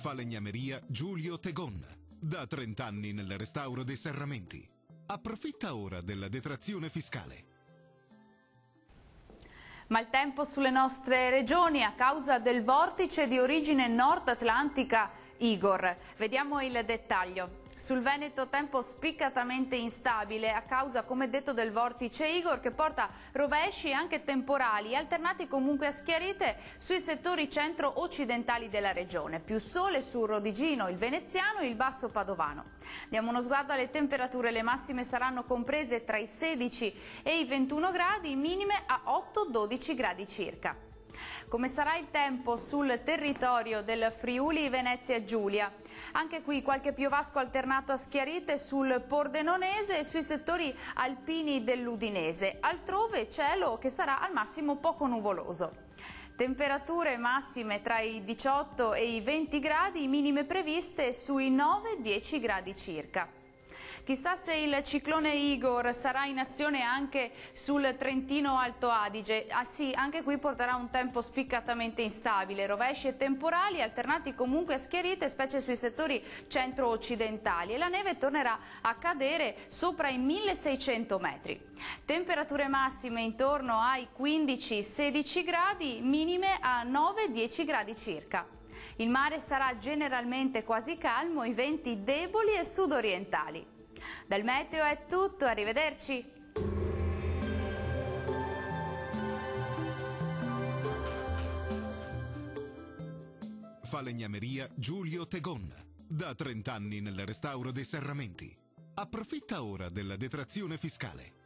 Falegnameria Giulio Tegon. Da 30 anni nel restauro dei serramenti. Approfitta ora della detrazione fiscale. Maltempo sulle nostre regioni a causa del vortice di origine nord atlantica Igor. Vediamo il dettaglio. Sul Veneto tempo spiccatamente instabile a causa, come detto, del vortice Igor che porta rovesci e anche temporali, alternati comunque a schiarite sui settori centro-occidentali della regione. Più sole sul Rodigino, il Veneziano e il Basso Padovano. Diamo uno sguardo alle temperature, le massime saranno comprese tra i 16 e i 21 gradi, minime a 8-12 gradi circa. Come sarà il tempo sul territorio del Friuli Venezia Giulia? Anche qui qualche piovasco alternato a schiarite sul Pordenonese e sui settori alpini dell'Udinese. Altrove cielo che sarà al massimo poco nuvoloso. Temperature massime tra i 18 e i 20 gradi, minime previste sui 9-10 gradi circa. Chissà se il ciclone Igor sarà in azione anche sul Trentino Alto Adige. Ah sì, anche qui porterà un tempo spiccatamente instabile, rovesci e temporali alternati comunque a schiarite, specie sui settori centro-occidentali, e la neve tornerà a cadere sopra i 1600 metri. Temperature massime intorno ai 15-16 gradi, minime a 9-10 gradi circa. Il mare sarà generalmente quasi calmo, i venti deboli e sudorientali. Dal meteo è tutto, arrivederci! Falegnameria Giulio Tegon. Da 30 anni nel restauro dei serramenti. Approfitta ora della detrazione fiscale.